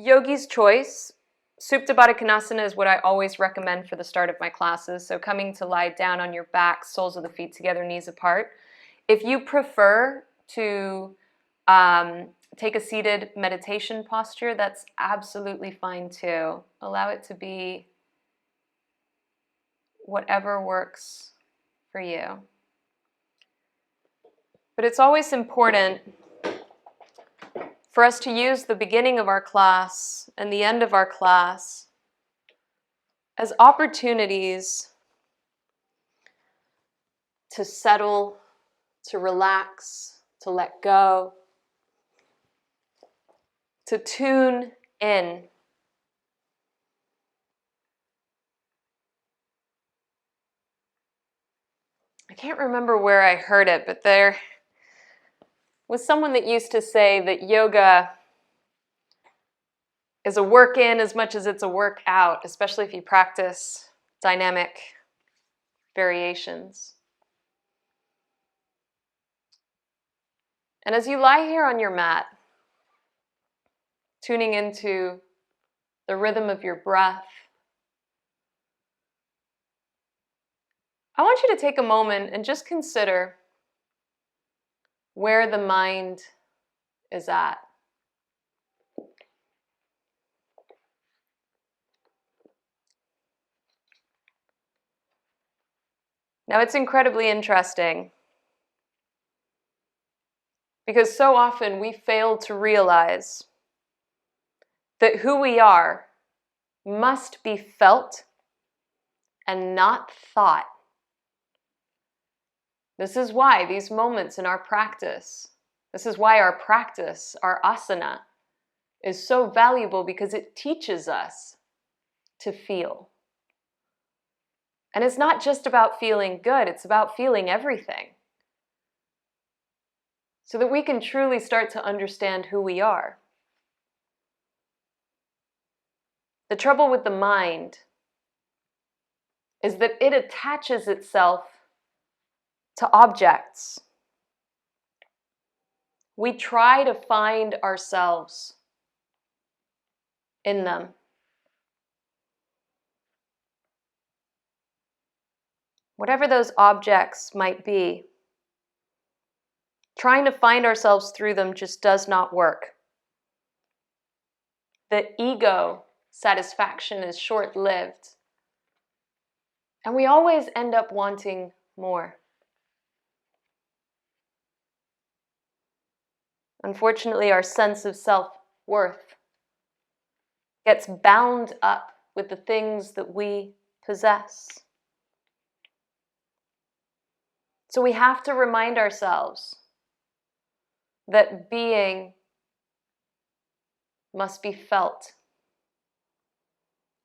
yogi's choice. Supta Baddha Konasana is what I always recommend for the start of my classes. So coming to lie down on your back, soles of the feet together, knees apart. If you prefer to take a seated meditation posture, that's absolutely fine too. Allow it to be whatever works for you. But it's always important for us to use the beginning of our class and the end of our class as opportunities to settle, to relax, to let go, to tune in. I can't remember where I heard it, but there was someone that used to say that yoga is a work in as much as it's a work out, especially if you practice dynamic variations. And as you lie here on your mat, tuning into the rhythm of your breath, I want you to take a moment and just consider where the mind is at. Now, it's incredibly interesting because so often we fail to realize that who we are must be felt and not thought. This is why these moments in our practice, this is why our practice, our asana, is so valuable, because it teaches us to feel. And it's not just about feeling good, it's about feeling everything. So that we can truly start to understand who we are. The trouble with the mind is that it attaches itself to objects. We try to find ourselves in them. Whatever those objects might be, trying to find ourselves through them just does not work. The ego satisfaction is short-lived, and we always end up wanting more. Unfortunately, our sense of self-worth gets bound up with the things that we possess. So we have to remind ourselves that being must be felt.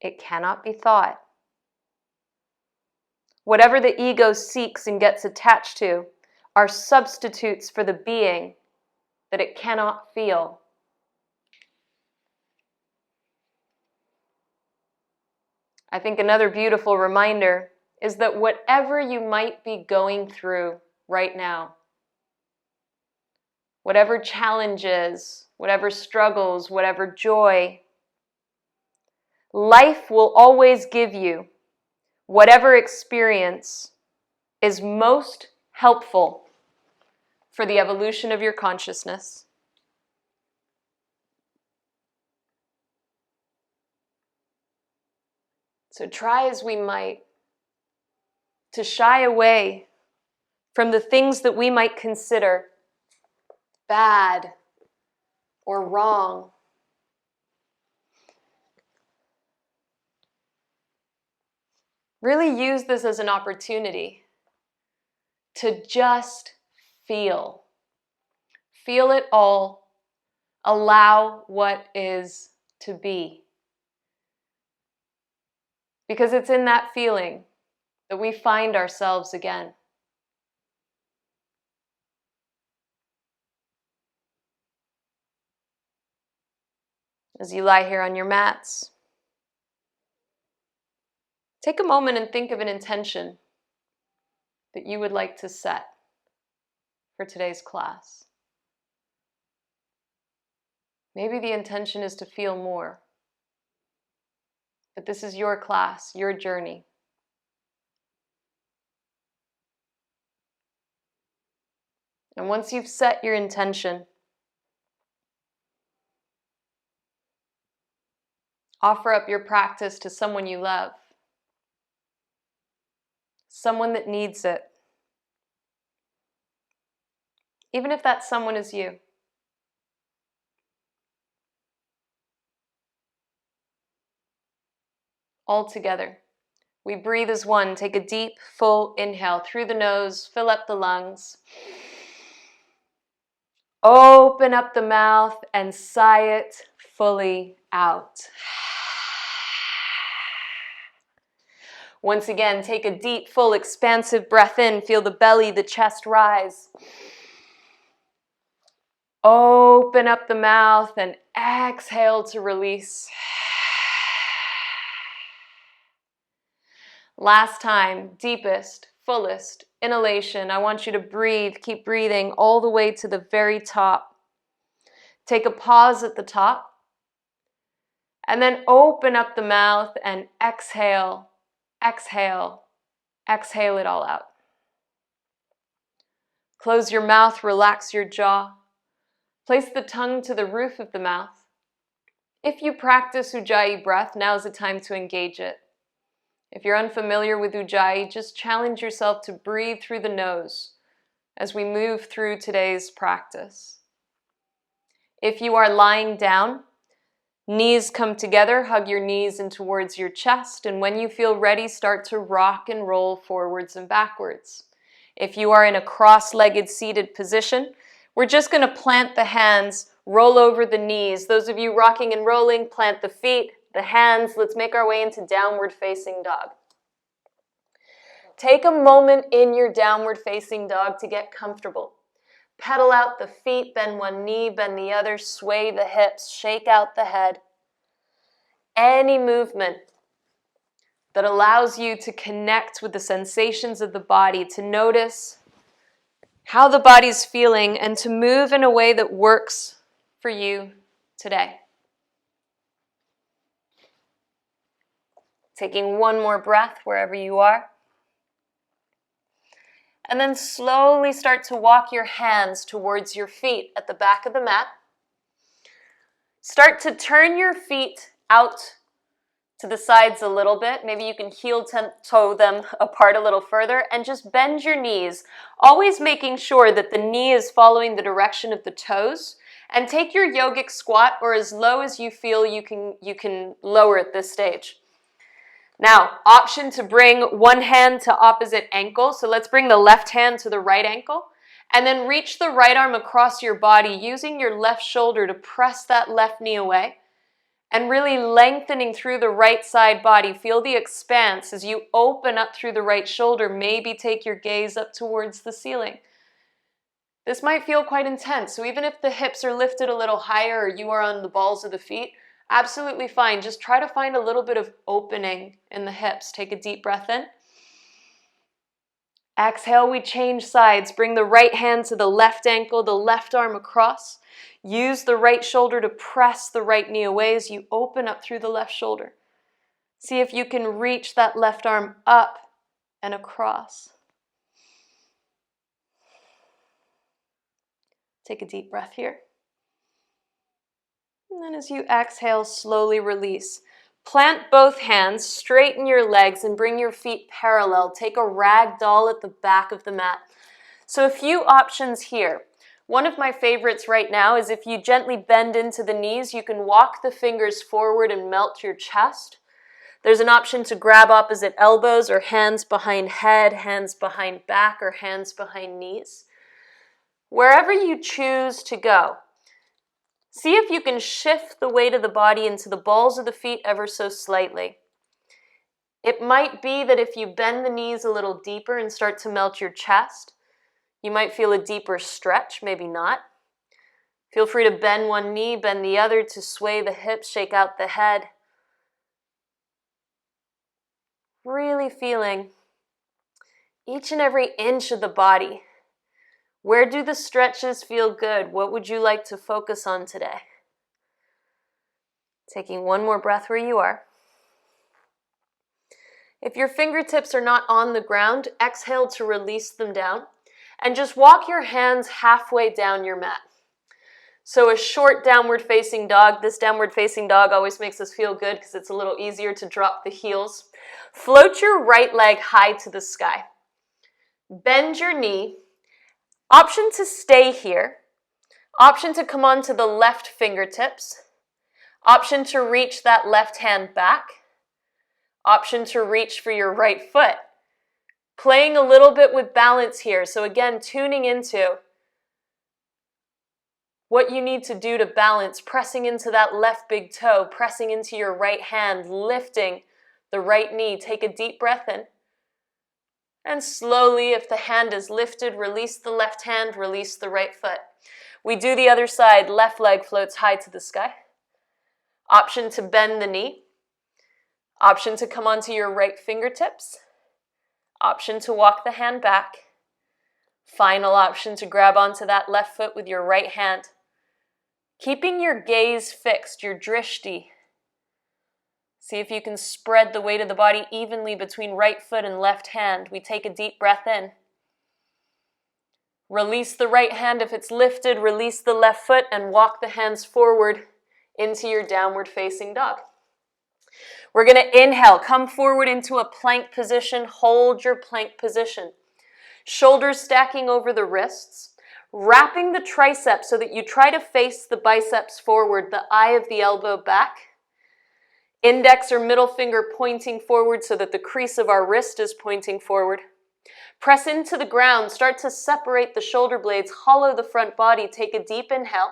It cannot be thought. Whatever the ego seeks and gets attached to are substitutes for the being that it cannot feel. I think another beautiful reminder is that whatever you might be going through right now, whatever challenges, whatever struggles, whatever joy, life will always give you whatever experience is most helpful for the evolution of your consciousness. So try as we might to shy away from the things that we might consider bad or wrong. Really use this as an opportunity to just feel. Feel it all. Allow what is to be. Because it's in that feeling that we find ourselves again. As you lie here on your mats, take a moment and think of an intention that you would like to set for today's class. Maybe the intention is to feel more. But this is your class, your journey. And once you've set your intention, offer up your practice to someone you love, someone that needs it, even if that someone is you. All together. We breathe as one. Take a deep, full inhale through the nose, fill up the lungs. Open up the mouth and sigh it fully out. Once again, take a deep, full, expansive breath in. Feel the belly, the chest rise. Open up the mouth and exhale to release. Last time, deepest, fullest inhalation. I want you to breathe, keep breathing all the way to the very top. Take a pause at the top. And then open up the mouth and exhale, exhale, exhale it all out. Close your mouth, relax your jaw. Place the tongue to the roof of the mouth. If you practice Ujjayi breath, now's the time to engage it. If you're unfamiliar with Ujjayi, just challenge yourself to breathe through the nose as we move through today's practice. If you are lying down, knees come together, hug your knees in towards your chest, and when you feel ready, start to rock and roll forwards and backwards. If you are in a cross-legged seated position, we're just going to plant the hands, roll over the knees. Those of you rocking and rolling, plant the feet, the hands. Let's make our way into downward facing dog. Take a moment in your downward facing dog to get comfortable. Pedal out the feet, bend one knee, bend the other, sway the hips, shake out the head. Any movement that allows you to connect with the sensations of the body, to notice how the body's feeling, and to move in a way that works for you today. Taking one more breath wherever you are. And then slowly start to walk your hands towards your feet at the back of the mat. Start to turn your feet out to the sides a little bit. Maybe you can heel-toe them apart a little further, and just bend your knees, always making sure that the knee is following the direction of the toes. And take your yogic squat, or as low as you feel you can lower at this stage. Now, option to bring one hand to opposite ankle. So let's bring the left hand to the right ankle, and then reach the right arm across your body, using your left shoulder to press that left knee away. And really lengthening through the right side body. Feel the expanse as you open up through the right shoulder. Maybe take your gaze up towards the ceiling. This might feel quite intense, so even if the hips are lifted a little higher or you are on the balls of the feet, absolutely fine. Just try to find a little bit of opening in the hips. Take a deep breath in. Exhale, we change sides. Bring the right hand to the left ankle, the left arm across. Use the right shoulder to press the right knee away as you open up through the left shoulder. See if you can reach that left arm up and across. Take a deep breath here. And then as you exhale, slowly release. Plant both hands, straighten your legs, and bring your feet parallel. Take a rag doll at the back of the mat. So a few options here. One of my favorites right now is if you gently bend into the knees, you can walk the fingers forward and melt your chest. There's an option to grab opposite elbows, or hands behind head, hands behind back, or hands behind knees. Wherever you choose to go, see if you can shift the weight of the body into the balls of the feet ever so slightly. It might be that if you bend the knees a little deeper and start to melt your chest, you might feel a deeper stretch, maybe not. Feel free to bend one knee, bend the other to sway the hips, shake out the head. Really feeling each and every inch of the body. Where do the stretches feel good? What would you like to focus on today? Taking one more breath where you are. If your fingertips are not on the ground, exhale to release them down. And just walk your hands halfway down your mat. So a short downward facing dog. This downward facing dog always makes us feel good because it's a little easier to drop the heels. Float your right leg high to the sky. Bend your knee. Option to stay here. Option to come onto the left fingertips. Option to reach that left hand back. Option to reach for your right foot. Playing a little bit with balance here. So again, tuning into what you need to do to balance, pressing into that left big toe, pressing into your right hand, lifting the right knee. Take a deep breath in. And slowly, if the hand is lifted, release the left hand, release the right foot. We do the other side. Left leg floats high to the sky. Option to bend the knee. Option to come onto your right fingertips. Option to walk the hand back. Final option to grab onto that left foot with your right hand. Keeping your gaze fixed, your drishti. See if you can spread the weight of the body evenly between right foot and left hand. We take a deep breath in. Release the right hand if it's lifted. Release the left foot and walk the hands forward into your downward facing dog. We're going to inhale, come forward into a plank position, hold your plank position. Shoulders stacking over the wrists, wrapping the triceps so that you try to face the biceps forward, the eye of the elbow back. Index or middle finger pointing forward so that the crease of our wrist is pointing forward. Press into the ground, start to separate the shoulder blades, hollow the front body, take a deep inhale.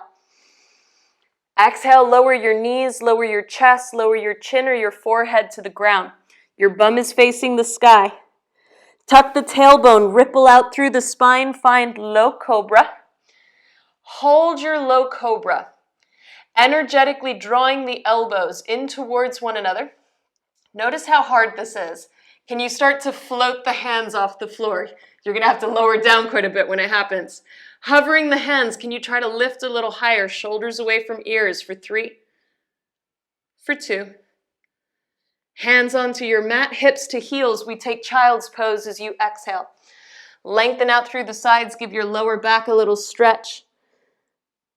Exhale, lower your knees, lower your chest, lower your chin or your forehead to the ground. Your bum is facing the sky. Tuck the tailbone, ripple out through the spine, find low cobra. Hold your low cobra, energetically drawing the elbows in towards one another. Notice how hard this is. Can you start to float the hands off the floor? You're going to have to lower down quite a bit when it happens. Hovering the hands, can you try to lift a little higher, shoulders away from ears for 3, for 2. Hands onto your mat, hips to heels. We take child's pose as you exhale. Lengthen out through the sides, give your lower back a little stretch.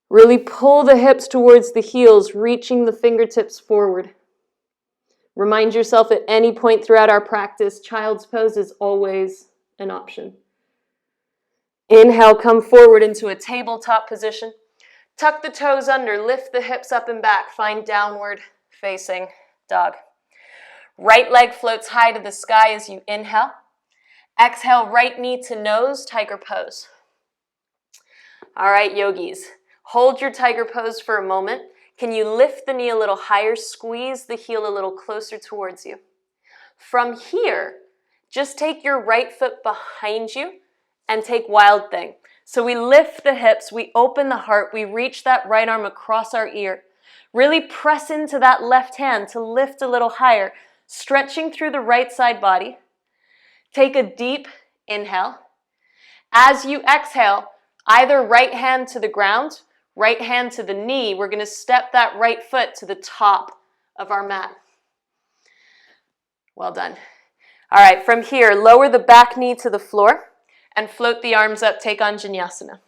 Really pull the hips towards the heels, reaching the fingertips forward. Remind yourself at any point throughout our practice, child's pose is always an option. Inhale, come forward into a tabletop position. Tuck the toes under, lift the hips up and back, find downward facing dog. Right leg floats high to the sky as you inhale. Exhale, right knee to nose, tiger pose. All right, yogis, hold your tiger pose for a moment. Can you lift the knee a little higher, squeeze the heel a little closer towards you? From here, just take your right foot behind you and take wild thing. So we lift the hips, we open the heart, we reach that right arm across our ear. Really press into that left hand to lift a little higher, stretching through the right side body. Take a deep inhale. As you exhale, either right hand to the ground, right hand to the knee. We're going to step that right foot to the top of our mat. Well done. All right, from here, lower the back knee to the floor and float the arms up, take on Vinyasa.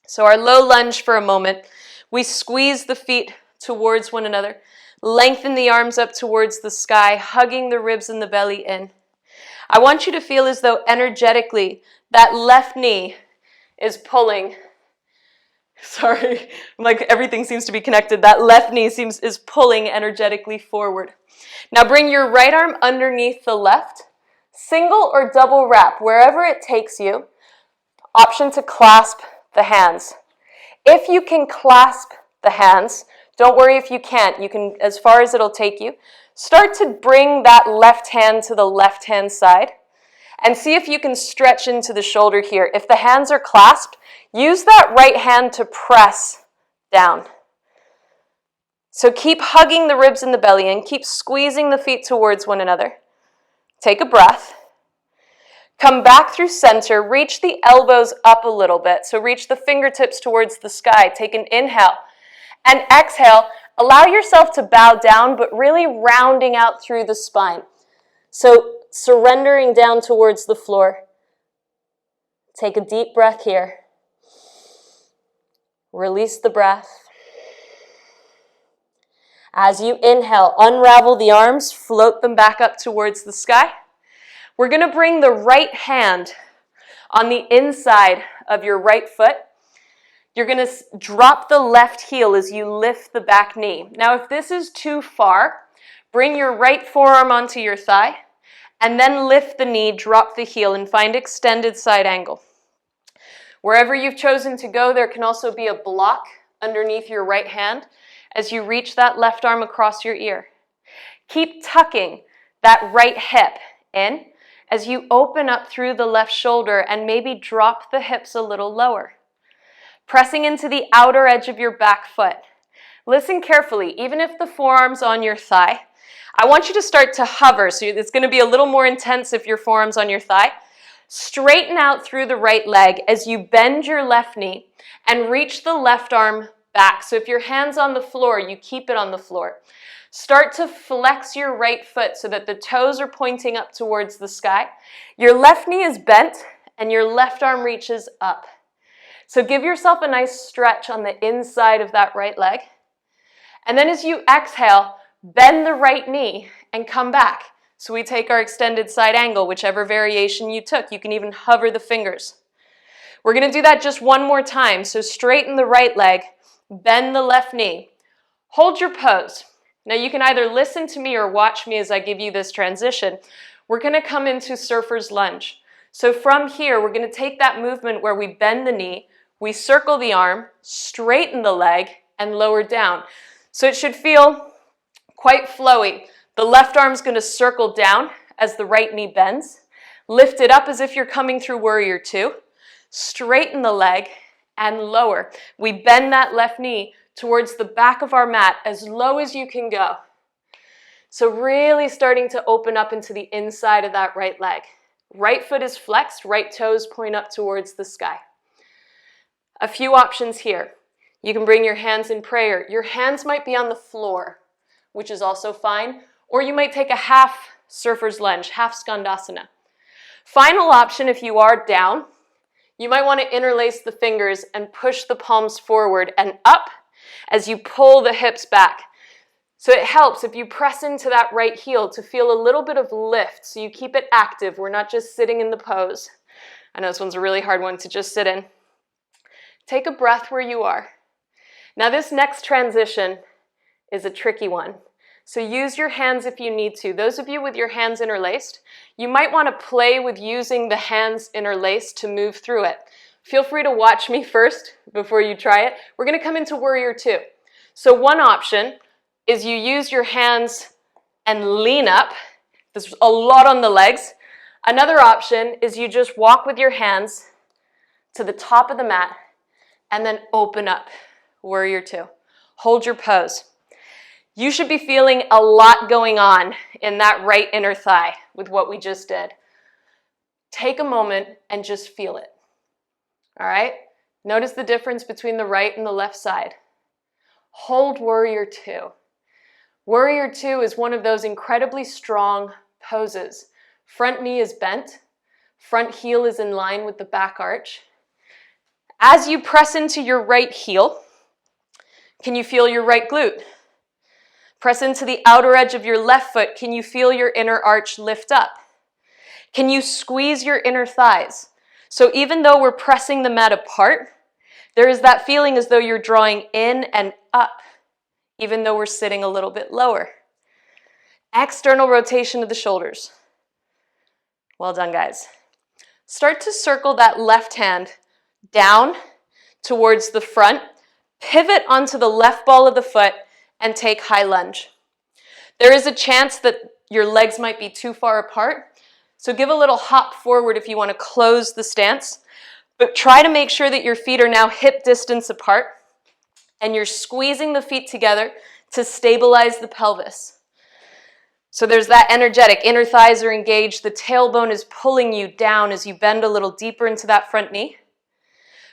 So our low lunge for a moment. We squeeze the feet towards one another. Lengthen the arms up towards the sky, hugging the ribs and the belly in. I want you to feel as though energetically that left knee is pulling. Sorry, like everything seems to be connected. That left knee is pulling energetically forward. Now bring your right arm underneath the left. Single or double wrap, wherever it takes you. Option to clasp the hands. If you can clasp the hands, don't worry if you can't. You can, as far as it'll take you. Start to bring that left hand to the left hand side and see if you can stretch into the shoulder here. If the hands are clasped, use that right hand to press down. So keep hugging the ribs and the belly and keep squeezing the feet towards one another. Take a breath. Come back through center. Reach the elbows up a little bit. So reach the fingertips towards the sky. Take an inhale. And exhale, Allow yourself to bow down, but really rounding out through the spine. So surrendering down towards the floor. Take a deep breath here. Release the breath. As you inhale, unravel the arms, float them back up towards the sky. We're going to bring the right hand on the inside of your right foot. You're going to drop the left heel as you lift the back knee. Now, if this is too far, bring your right forearm onto your thigh, and then lift the knee, drop the heel, and find extended side angle. Wherever you've chosen to go, there can also be a block underneath your right hand as you reach that left arm across your ear. Keep tucking that right hip in as you open up through the left shoulder and maybe drop the hips a little lower. Pressing into the outer edge of your back foot. Listen carefully, even if the forearm's on your thigh, I want you to start to hover. So it's going to be a little more intense if your forearm's on your thigh. Straighten out through the right leg as you bend your left knee and reach the left arm back. So if your hand's on the floor, you keep it on the floor. Start to flex your right foot so that the toes are pointing up towards the sky. Your left knee is bent and your left arm reaches up. So give yourself a nice stretch on the inside of that right leg. And then as you exhale, bend the right knee and come back. So we take our extended side angle, whichever variation you took. You can even hover the fingers. We're going to do that just one more time. So straighten the right leg, bend the left knee. Hold your pose. Now you can either listen to me or watch me as I give you this transition. We're going to come into surfer's lunge. So from here, we're going to take that movement where we bend the knee, we circle the arm, straighten the leg, and lower down. So it should feel quite flowy. The left arm's going to circle down as the right knee bends. Lift it up as if you're coming through Warrior Two. Straighten the leg and lower. We bend that left knee towards the back of our mat as low as you can go. So really starting to open up into the inside of that right leg. Right foot is flexed, right toes point up towards the sky. A few options here. You can bring your hands in prayer. Your hands might be on the floor, which is also fine. Or you might take a half surfer's lunge, half skandasana. Final option, if you are down, you might want to interlace the fingers and push the palms forward and up as you pull the hips back. So it helps if you press into that right heel to feel a little bit of lift so you keep it active. We're not just sitting in the pose. I know this one's a really hard one to just sit in. Take a breath where you are. Now this next transition is a tricky one. So use your hands if you need to. Those of you with your hands interlaced, you might want to play with using the hands interlaced to move through it. Feel free to watch me first before you try it. We're going to come into Warrior Two. So one option is you use your hands and lean up. There's a lot on the legs. Another option is you just walk with your hands to the top of the mat and then open up. Warrior Two. Hold your pose. You should be feeling a lot going on in that right inner thigh with what we just did. Take a moment and just feel it. All right? Notice the difference between the right and the left side. Hold Warrior Two. Warrior Two is one of those incredibly strong poses. Front knee is bent. Front heel is in line with the back arch. As you press into your right heel, can you feel your right glute? Press into the outer edge of your left foot. Can you feel your inner arch lift up? Can you squeeze your inner thighs? So even though we're pressing the mat apart, there is that feeling as though you're drawing in and up, even though we're sitting a little bit lower. External rotation of the shoulders. Well done, guys. Start to circle that left hand down towards the front. Pivot onto the left ball of the foot and take high lunge. There is a chance that your legs might be too far apart, so give a little hop forward if you want to close the stance, but try to make sure that your feet are now hip distance apart and you're squeezing the feet together to stabilize the pelvis. So there's that energetic, inner thighs are engaged, the tailbone is pulling you down as you bend a little deeper into that front knee,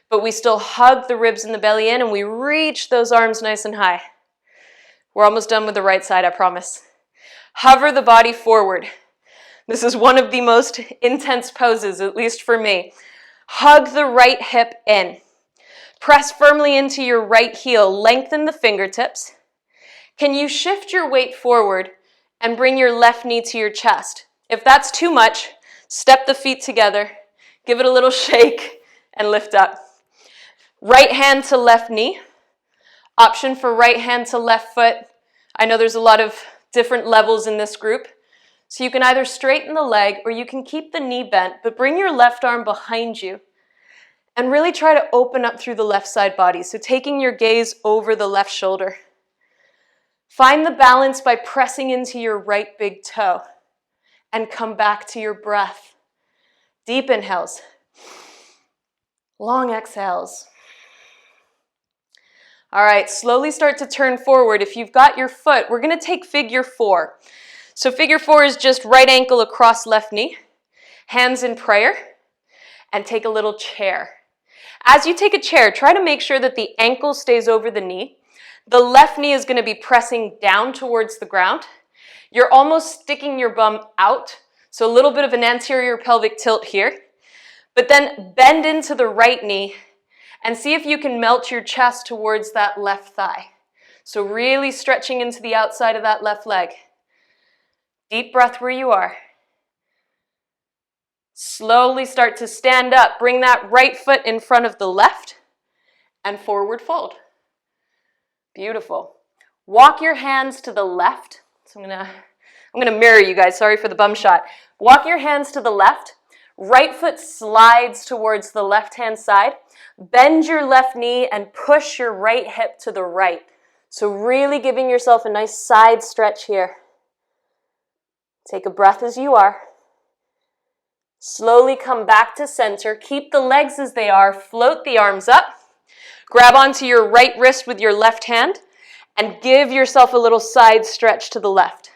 but we still hug the ribs and the belly in and we reach those arms nice and high. We're almost done with the right side, I promise. Hover the body forward. This is one of the most intense poses, at least for me. Hug the right hip in. Press firmly into your right heel. Lengthen the fingertips. Can you shift your weight forward and bring your left knee to your chest? If that's too much, step the feet together, give it a little shake, and lift up. Right hand to left knee. Option for right hand to left foot. I know there's a lot of different levels in this group. So you can either straighten the leg or you can keep the knee bent, but bring your left arm behind you and really try to open up through the left side body. So taking your gaze over the left shoulder. Find the balance by pressing into your right big toe and come back to your breath. Deep inhales. Long exhales. All right, slowly start to turn forward. If you've got your foot, we're going to take figure 4. So figure 4 is just right ankle across left knee, hands in prayer, and take a little chair. As you take a chair, try to make sure that the ankle stays over the knee. The left knee is going to be pressing down towards the ground. You're almost sticking your bum out, so a little bit of an anterior pelvic tilt here. But then bend into the right knee and see if you can melt your chest towards that left thigh. So really stretching into the outside of that left leg. Deep breath where you are. Slowly start to stand up. Bring that right foot in front of the left and forward fold. Beautiful. Walk your hands to the left. So I'm gonna mirror you guys. Sorry for the bum shot. Walk your hands to the left. Right foot slides towards the left-hand side. Bend your left knee and push your right hip to the right. So really giving yourself a nice side stretch here. Take a breath as you are. Slowly come back to center. Keep the legs as they are. Float the arms up. Grab onto your right wrist with your left hand and give yourself a little side stretch to the left.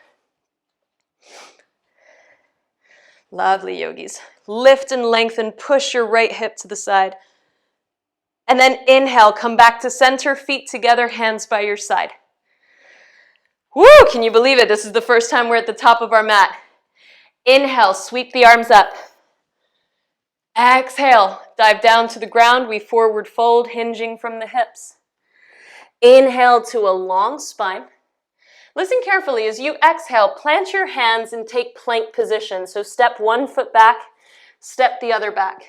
Lovely, yogis. Lift and lengthen, push your right hip to the side. And then inhale, come back to center, feet together, hands by your side. Woo, can you believe it? This is the first time we're at the top of our mat. Inhale, sweep the arms up. Exhale, dive down to the ground. We forward fold, hinging from the hips. Inhale to a long spine. Listen carefully as you exhale, plant your hands and take plank position. So step one foot back, step the other back.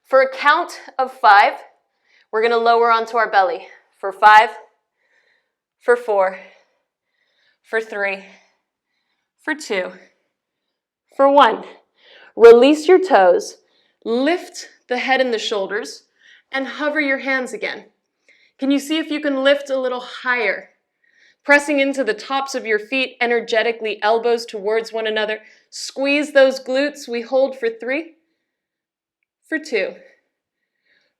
For a count of 5, we're going to lower onto our belly. For 5, for 4, for 3, for 2, for 1. Release your toes, lift the head and the shoulders, and hover your hands again. Can you see if you can lift a little higher? Pressing into the tops of your feet energetically, elbows towards one another. Squeeze those glutes. We hold for 3, for 2.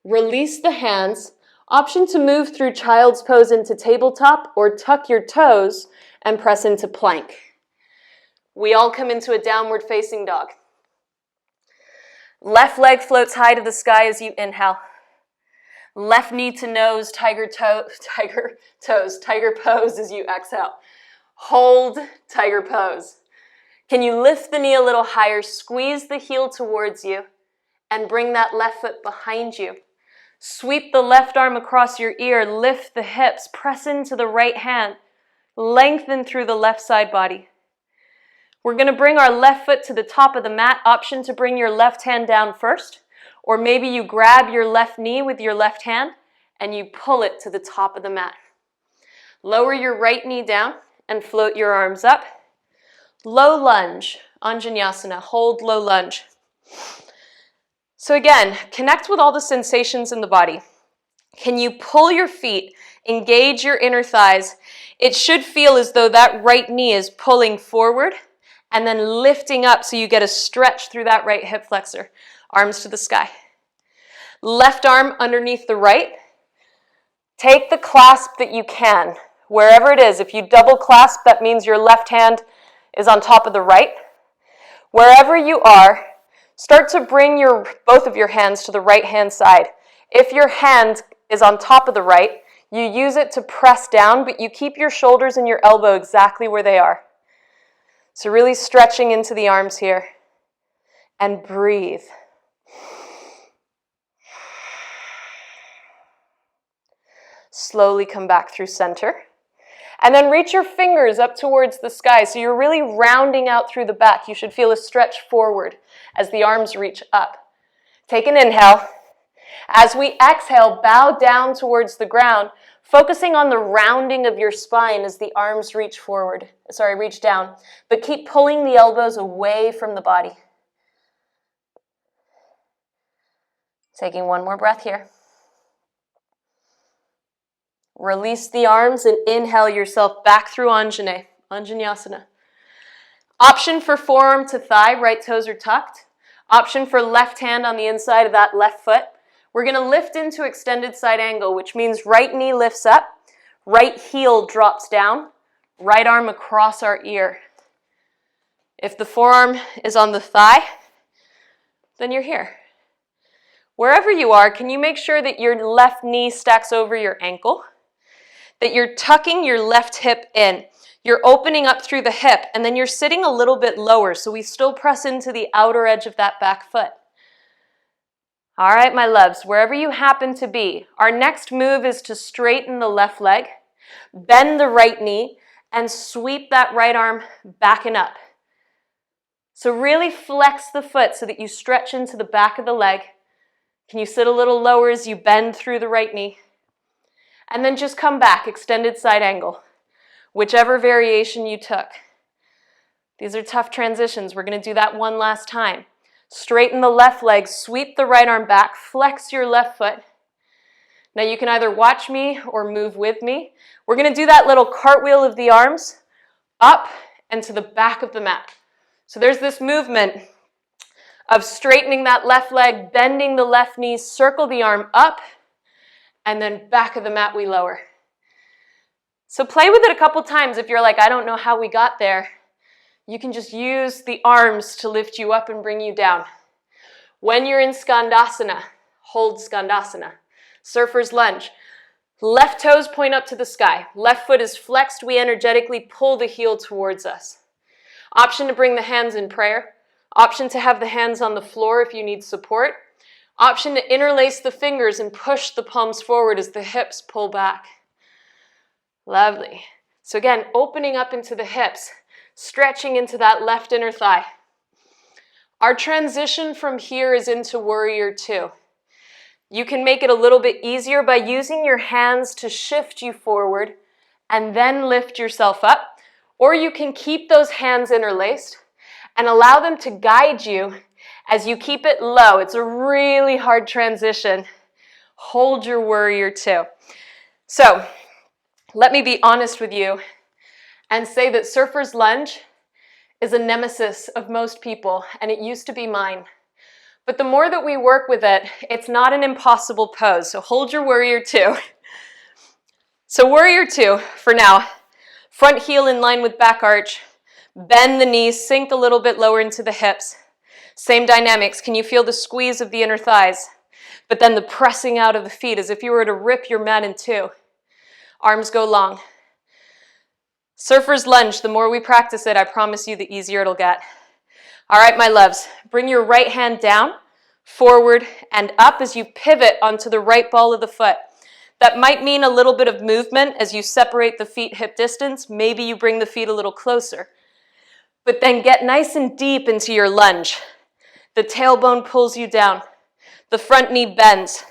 Release the hands. Option to move through child's pose into tabletop or tuck your toes and press into plank. We all come into a downward facing dog. Left leg floats high to the sky as you inhale. Left knee to nose, tiger pose as you exhale. Hold tiger pose. Can you lift the knee a little higher, squeeze the heel towards you, and bring that left foot behind you. Sweep the left arm across your ear, lift the hips, press into the right hand, lengthen through the left side body. We're going to bring our left foot to the top of the mat. Option to bring your left hand down first. Or maybe you grab your left knee with your left hand and you pull it to the top of the mat. Lower your right knee down and float your arms up. Low lunge on Vinyasa. Hold low lunge. So again, connect with all the sensations in the body. Can you pull your feet, engage your inner thighs? It should feel as though that right knee is pulling forward and then lifting up so you get a stretch through that right hip flexor. Arms to the sky. Left arm underneath the right. Take the clasp that you can, wherever it is. If you double clasp, that means your left hand is on top of the right. Wherever you are, start to bring both of your hands to the right hand side. If your hand is on top of the right, You use it to press down, but you keep your shoulders and your elbow exactly where they are. So really stretching into the arms here. And breathe. Slowly come back through center. And then reach your fingers up towards the sky. So you're really rounding out through the back. You should feel a stretch forward as the arms reach up. Take an inhale. As we exhale, bow down towards the ground, focusing on the rounding of your spine as the arms reach down. But keep pulling the elbows away from the body. Taking one more breath here. Release the arms and inhale yourself back through Anjaneyasana. Option for forearm to thigh, right toes are tucked. Option for left hand on the inside of that left foot. We're going to lift into extended side angle, which means right knee lifts up, right heel drops down, right arm across our ear. If the forearm is on the thigh, then you're here. Wherever you are, can you make sure that your left knee stacks over your ankle? That you're tucking your left hip in. You're opening up through the hip, and then you're sitting a little bit lower, so we still press into the outer edge of that back foot. All right, my loves, wherever you happen to be, our next move is to straighten the left leg, bend the right knee, and sweep that right arm back and up. So really flex the foot so that you stretch into the back of the leg. Can you sit a little lower as you bend through the right knee? And then just come back, extended side angle, whichever variation you took. These are tough transitions. We're going to do that one last time. Straighten the left leg, sweep the right arm back, flex your left foot. Now you can either watch me or move with me. We're going to do that little cartwheel of the arms up and to the back of the mat. So there's this movement of straightening that left leg, bending the left knee, circle the arm up, and then back of the mat we lower. So play with it a couple times. If you're like, I don't know how we got there, you can just use the arms to lift you up and bring you down. When you're in Skandasana, hold Skandasana. Surfer's lunge. Left toes point up to the sky. Left foot is flexed. We energetically pull the heel towards us. Option to bring the hands in prayer. Option to have the hands on the floor if you need support. Option to interlace the fingers and push the palms forward as the hips pull back. Lovely. So again, opening up into the hips, stretching into that left inner thigh. Our transition from here is into Warrior Two. You can make it a little bit easier by using your hands to shift you forward and then lift yourself up. Or you can keep those hands interlaced and allow them to guide you as you keep it low. It's a really hard transition. Hold your Warrior Two. So let me be honest with you and say that Surfer's Lunge is a nemesis of most people, and it used to be mine. But the more that we work with it, it's not an impossible pose. So hold your Warrior Two. So Warrior Two for now. Front heel in line with back arch. Bend the knees, sink a little bit lower into the hips. Same dynamics. Can you feel the squeeze of the inner thighs? But then the pressing out of the feet as if you were to rip your mat in two. Arms go long. Surfer's Lunge, the more we practice it, I promise you the easier it'll get. All right, my loves, bring your right hand down, forward, and up as you pivot onto the right ball of the foot. That might mean a little bit of movement as you separate the feet hip distance. Maybe you bring the feet a little closer. But then get nice and deep into your lunge. The tailbone pulls you down. The front knee bends.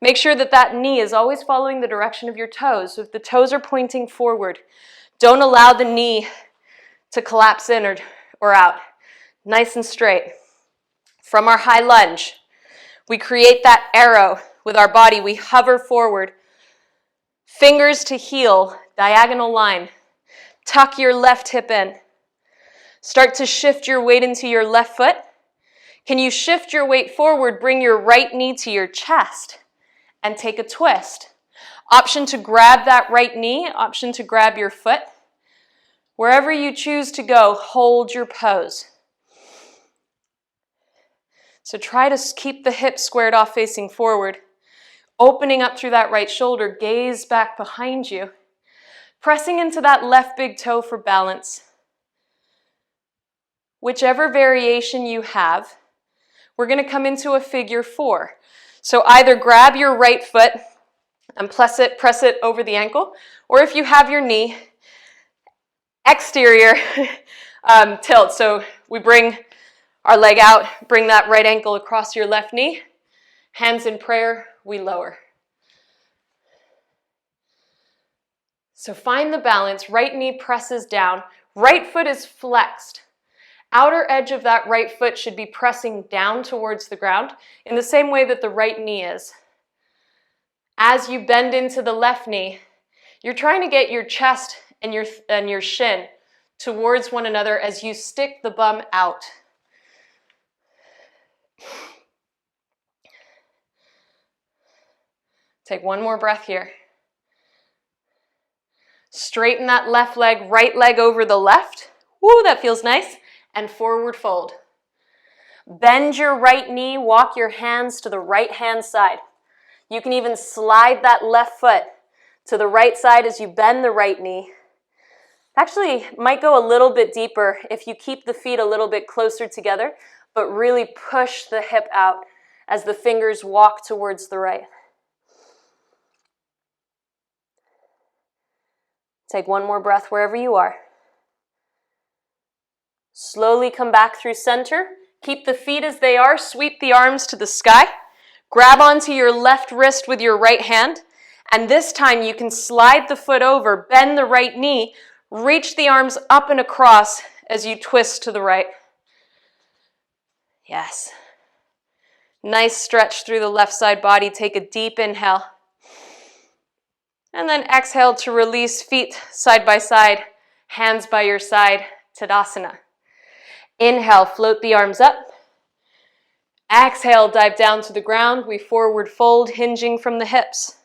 Make sure that that knee is always following the direction of your toes. So if the toes are pointing forward, don't allow the knee to collapse in or out. Nice and straight. From our high lunge, we create that arrow with our body. We hover forward. Fingers to heel, diagonal line. Tuck your left hip in. Start to shift your weight into your left foot. Can you shift your weight forward, bring your right knee to your chest, and take a twist? Option to grab that right knee, option to grab your foot. Wherever you choose to go, hold your pose. So try to keep the hips squared off facing forward. Opening up through that right shoulder, gaze back behind you. Pressing into that left big toe for balance. Whichever variation you have, we're going to come into a figure 4. So either grab your right foot and press it over the ankle, or if you have your knee, exterior tilt. So we bring our leg out, bring that right ankle across your left knee, hands in prayer, we lower. So find the balance, right knee presses down, right foot is flexed. Outer edge of that right foot should be pressing down towards the ground in the same way that the right knee is. As you bend into the left knee, you're trying to get your chest and your shin towards one another as you stick the bum out. Take one more breath here. Straighten that left leg, right leg over the left. Woo, that feels nice. And forward fold. Bend your right knee, walk your hands to the right hand side. You can even slide that left foot to the right side as you bend the right knee. Actually, might go a little bit deeper if you keep the feet a little bit closer together, but really push the hip out as the fingers walk towards the right. Take one more breath wherever you are. Slowly come back through center. Keep the feet as they are. Sweep the arms to the sky. Grab onto your left wrist with your right hand. And this time you can slide the foot over, bend the right knee, reach the arms up and across as you twist to the right. Yes. Nice stretch through the left side body. Take a deep inhale. And then exhale to release, feet side by side, hands by your side, Tadasana. Inhale, float the arms up. Exhale, dive down to the ground. We forward fold, hinging from the hips.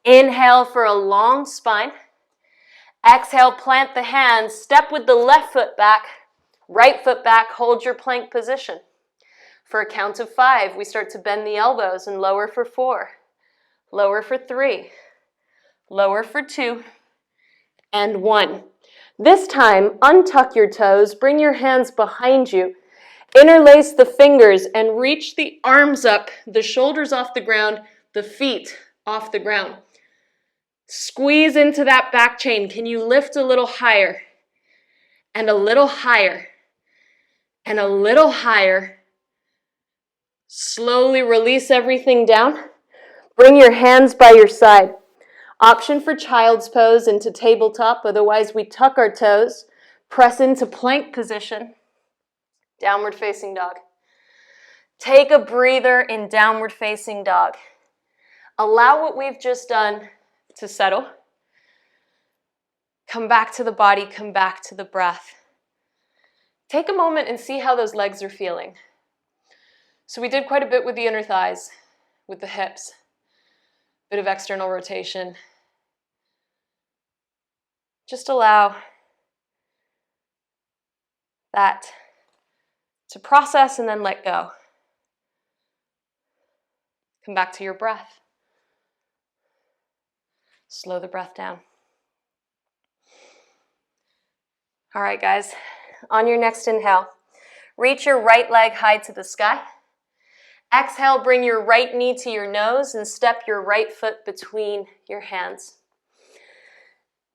Inhale for a long spine. Exhale, plant the hands. Step with the left foot back, right foot back. Hold your plank position. For a count of 5, we start to bend the elbows and lower for 4. Lower for 3. Lower for 2. And 1. This time, untuck your toes, bring your hands behind you, interlace the fingers, and reach the arms up, the shoulders off the ground, the feet off the ground. Squeeze into that back chain. Can you lift a little higher? And a little higher. And a little higher. Slowly release everything down. Bring your hands by your side. Option for child's pose into tabletop, otherwise we tuck our toes, press into plank position, downward facing dog. Take a breather in downward facing dog. Allow what we've just done to settle. Come back to the body, come back to the breath. Take a moment and see how those legs are feeling. So we did quite a bit with the inner thighs, with the hips. Bit of external rotation. Just allow that to process and then let go. Come back to your breath. Slow the breath down. All right, guys. On your next inhale, reach your right leg high to the sky. Exhale, bring your right knee to your nose and step your right foot between your hands.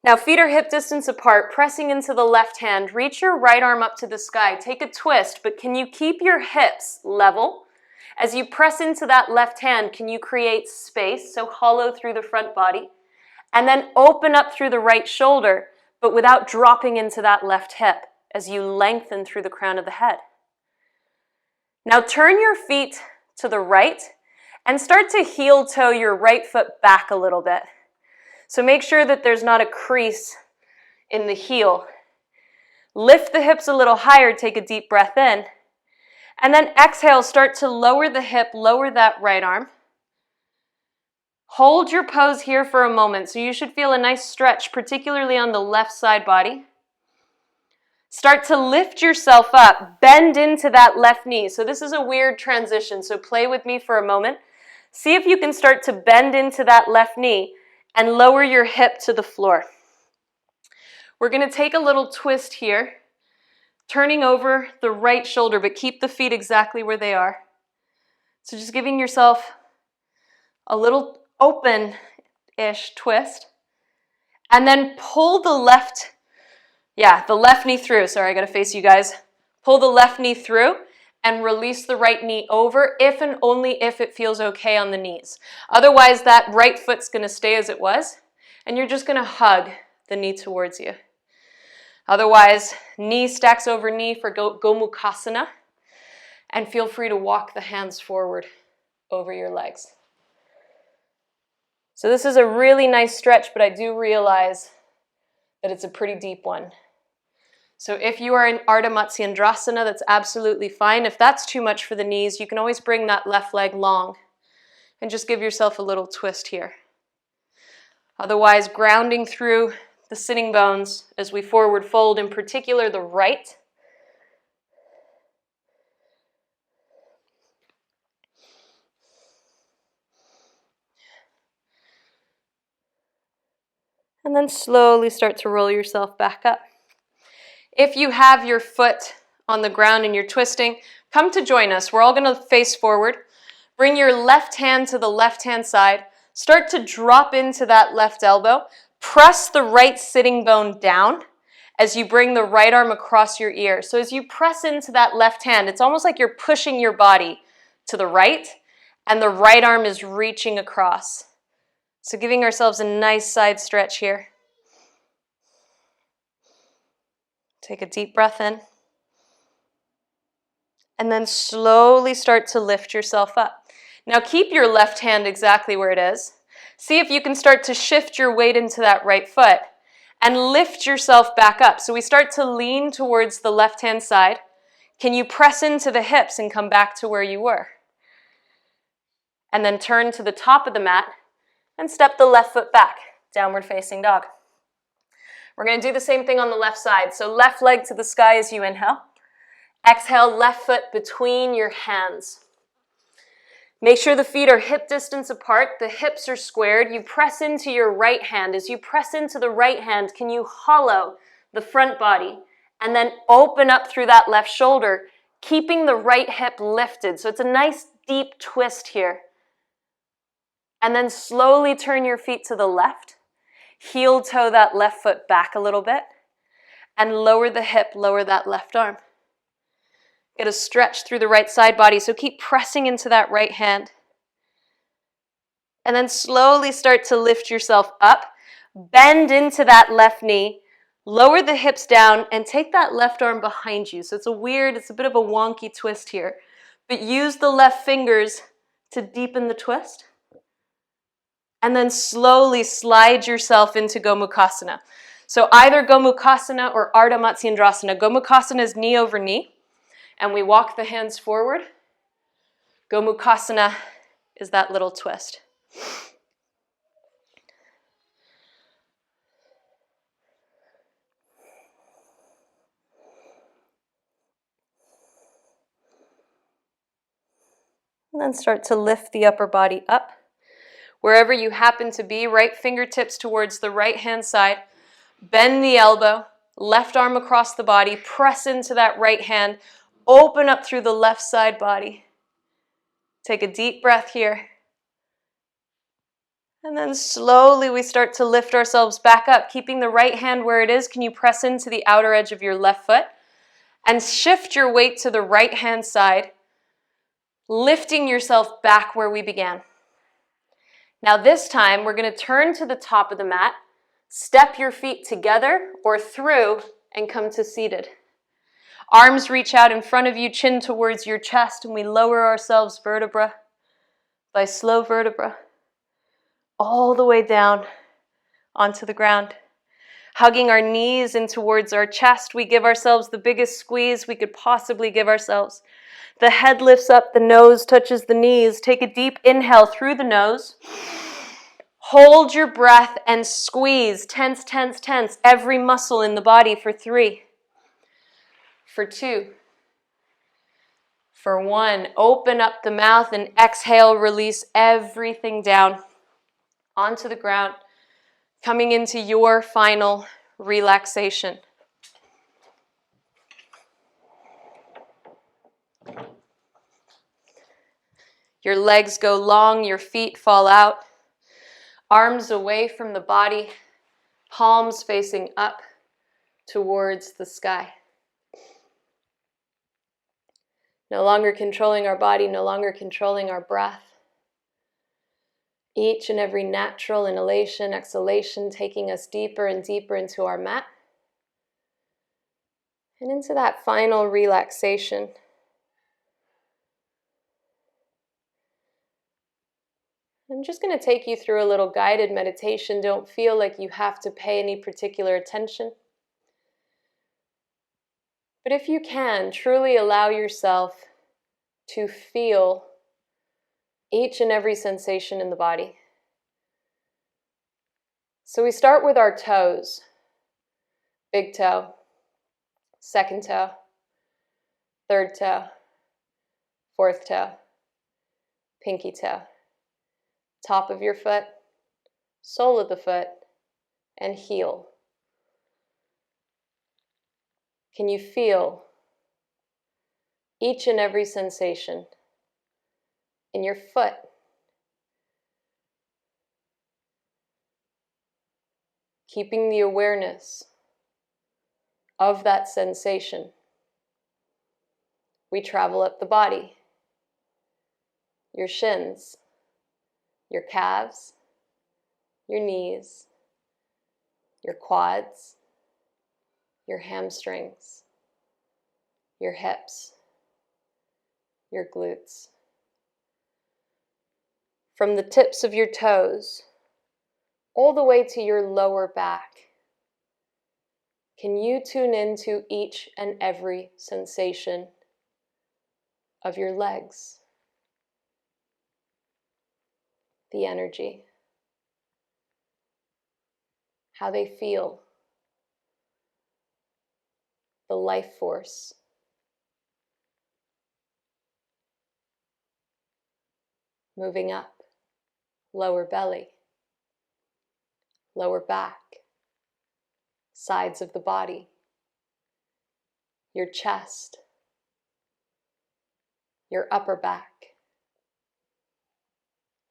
Now feet are hip distance apart, pressing into the left hand. Reach your right arm up to the sky. Take a twist, but can you keep your hips level? As you press into that left hand, can you create space, so hollow through the front body? And then open up through the right shoulder, but without dropping into that left hip as you lengthen through the crown of the head. Now turn your feet to the right and start to heel toe your right foot back a little bit. So make sure that there's not a crease in the heel. Lift the hips a little higher, take a deep breath in. And then exhale, start to lower the hip, lower that right arm. Hold your pose here for a moment. So you should feel a nice stretch, particularly on the left side body. Start to lift yourself up, bend into that left knee. So this is a weird transition, so play with me for a moment. See if you can start to bend into that left knee and lower your hip to the floor. We're going to take a little twist here, turning over the right shoulder, but keep the feet exactly where they are. So just giving yourself a little open-ish twist. And then pull the left knee through. Sorry, I got to face you guys. Pull the left knee through and release the right knee over if and only if it feels okay on the knees. Otherwise, that right foot's going to stay as it was, and you're just going to hug the knee towards you. Otherwise, knee stacks over knee for Gomukhasana, and feel free to walk the hands forward over your legs. So this is a really nice stretch, but I do realize that it's a pretty deep one. So if you are in Ardha Matsyendrasana, that's absolutely fine. If that's too much for the knees, you can always bring that left leg long and just give yourself a little twist here. Otherwise, grounding through the sitting bones as we forward fold, in particular the right. And then slowly start to roll yourself back up. If you have your foot on the ground and you're twisting, come to join us. We're all going to face forward. Bring your left hand to the left-hand side. Start to drop into that left elbow. Press the right sitting bone down as you bring the right arm across your ear. So as you press into that left hand, it's almost like you're pushing your body to the right, and the right arm is reaching across. So giving ourselves a nice side stretch here. Take a deep breath in. And then slowly start to lift yourself up. Now keep your left hand exactly where it is. See if you can start to shift your weight into that right foot and lift yourself back up. So we start to lean towards the left-hand side. Can you press into the hips and come back to where you were? And then turn to the top of the mat and step the left foot back, downward facing dog. We're going to do the same thing on the left side. So left leg to the sky as you inhale. Exhale, left foot between your hands. Make sure the feet are hip distance apart. The hips are squared. You press into your right hand. As you press into the right hand, can you hollow the front body and then open up through that left shoulder, keeping the right hip lifted. So it's a nice deep twist here. And then slowly turn your feet to the left. Heel toe that left foot back a little bit. And lower the hip, lower that left arm. Get a stretch through the right side body, so keep pressing into that right hand. And then slowly start to lift yourself up. Bend into that left knee. Lower the hips down and take that left arm behind you. So it's a bit of a wonky twist here. But use the left fingers to deepen the twist. And then slowly slide yourself into Gomukhasana. So either Gomukhasana or Ardha Matsyendrasana. Gomukhasana is knee over knee. And we walk the hands forward. Gomukhasana is that little twist. And then start to lift the upper body up. Wherever you happen to be, right fingertips towards the right hand side. Bend the elbow, left arm across the body, press into that right hand, open up through the left side body. Take a deep breath here. And then slowly we start to lift ourselves back up, keeping the right hand where it is. Can you press into the outer edge of your left foot and shift your weight to the right hand side, lifting yourself back where we began. Now this time we're going to turn to the top of the mat, step your feet together or through and come to seated. Arms reach out in front of you, chin towards your chest, and we lower ourselves vertebra by slow vertebra all the way down onto the ground. Hugging our knees in towards our chest, we give ourselves the biggest squeeze we could possibly give ourselves. The head lifts up, the nose touches the knees. Take a deep inhale through the nose. Hold your breath and squeeze. Tense, tense, tense. Every muscle in the body for 3. For 2. For 1, open up the mouth and exhale, release everything down onto the ground, coming into your final relaxation. Your legs go long, your feet fall out, arms away from the body, palms facing up towards the sky. No longer controlling our body, no longer controlling our breath. Each and every natural inhalation, exhalation, taking us deeper and deeper into our mat and into that final relaxation. I'm just going to take you through a little guided meditation. Don't feel like you have to pay any particular attention. But if you can, truly allow yourself to feel each and every sensation in the body. So we start with our toes. Big toe, second toe, third toe, fourth toe, pinky toe. Top of your foot, sole of the foot, and heel. Can you feel each and every sensation in your foot? Keeping the awareness of that sensation. We travel up the body, your shins, your calves, your knees, your quads, your hamstrings, your hips, your glutes. From the tips of your toes all the way to your lower back, can you tune into each and every sensation of your legs? The energy, how they feel, the life force. Moving up, lower belly, lower back, sides of the body, your chest, your upper back,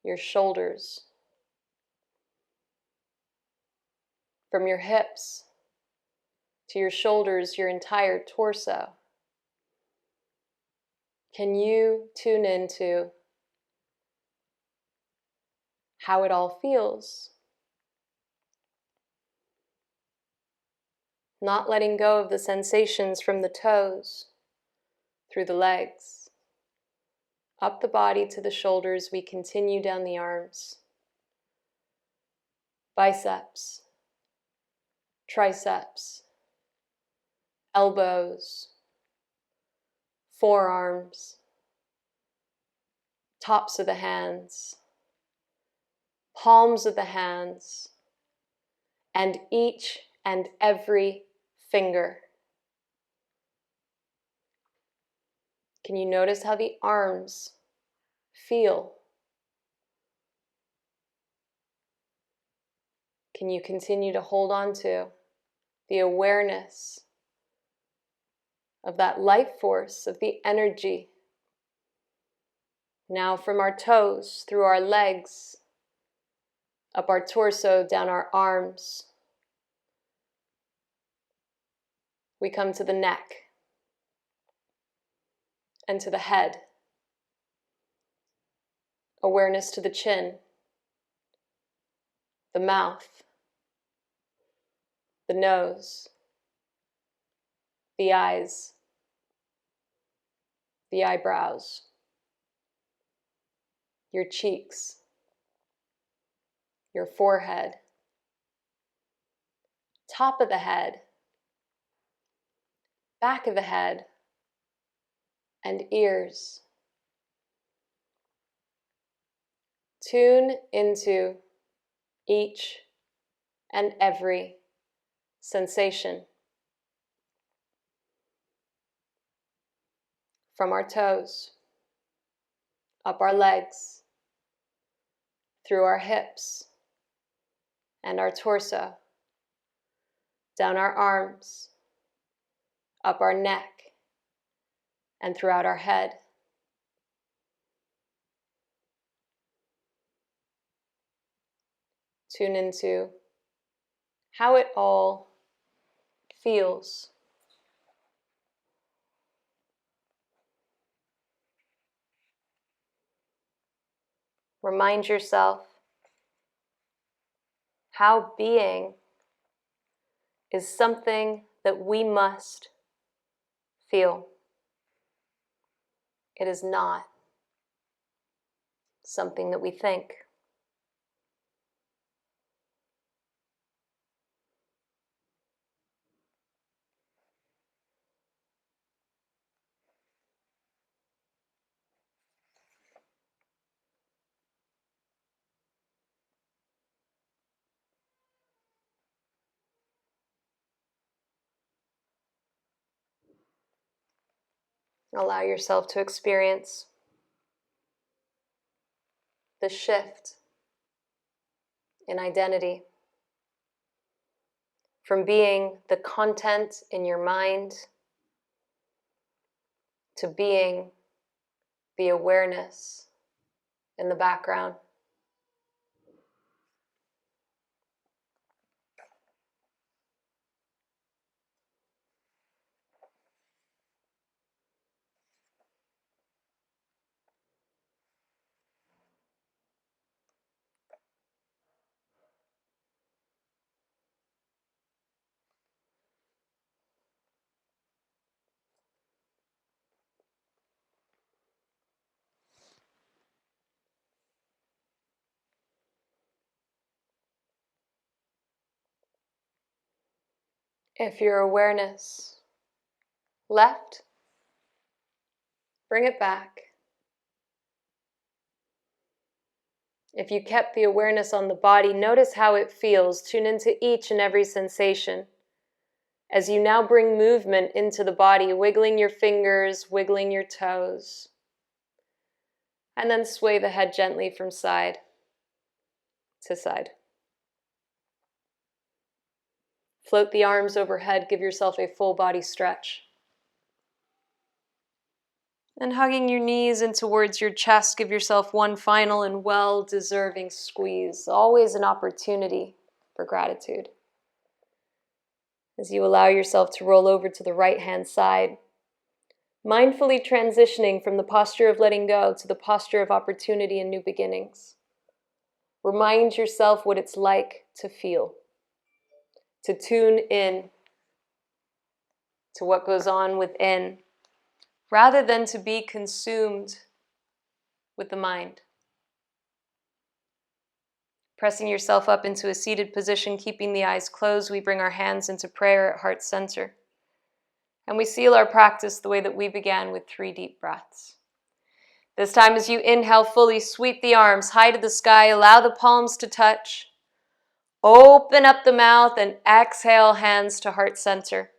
your shoulders, from your hips to your shoulders, your entire torso. Can you tune into how it all feels? Not letting go of the sensations from the toes, through the legs, up the body to the shoulders. We continue down the arms, biceps, triceps, elbows, forearms, tops of the hands, palms of the hands, and each and every finger. Can you notice how the arms feel? Can you continue to hold on to the awareness of that life force, of the energy? Now from our toes, through our legs, up our torso, down our arms, we come to the neck and to the head. Awareness to the chin, the mouth, the nose, the eyes, the eyebrows, your cheeks, your forehead, top of the head, back of the head, and ears. Tune into each and every sensation. from our toes, up our legs, through our hips and our torso, down our arms, up our neck, and throughout our head. Tune into how it all feels. Remind yourself how being is something that we must feel. It is not something that we think. Allow yourself to experience the shift in identity from being the content in your mind to being the awareness in the background. If your awareness left, bring it back. If you kept the awareness on the body, notice how it feels. Tune into each and every sensation. As you now bring movement into the body, wiggling your fingers, wiggling your toes, and then sway the head gently from side to side. Float the arms overhead, give yourself a full body stretch. And hugging your knees in towards your chest, give yourself one final and well-deserving squeeze. Always an opportunity for gratitude. As you allow yourself to roll over to the right-hand side, mindfully transitioning from the posture of letting go to the posture of opportunity and new beginnings. Remind yourself what it's like to feel, to tune in to what goes on within, rather than to be consumed with the mind. Pressing yourself up into a seated position, keeping the eyes closed, we bring our hands into prayer at heart center. And we seal our practice the way that we began, with 3 deep breaths. This time, as you inhale fully, sweep the arms high to the sky, allow the palms to touch. Open up the mouth and exhale, hands to heart center.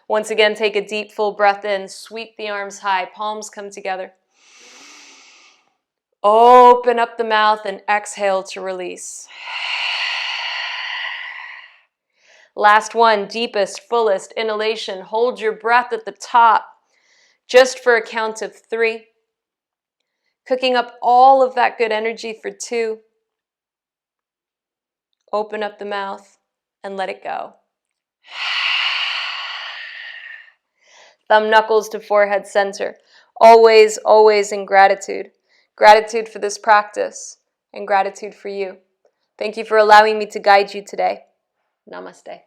Once again, take a deep, full breath in. Sweep the arms high. Palms come together. Open up the mouth and exhale to release. Last one, deepest, fullest inhalation. Hold your breath at the top, just for a count of 3. Cooking up all of that good energy for 2. Open up the mouth and let it go. Thumb knuckles to forehead center. Always, always in gratitude. Gratitude for this practice and gratitude for you. Thank you for allowing me to guide you today. Namaste.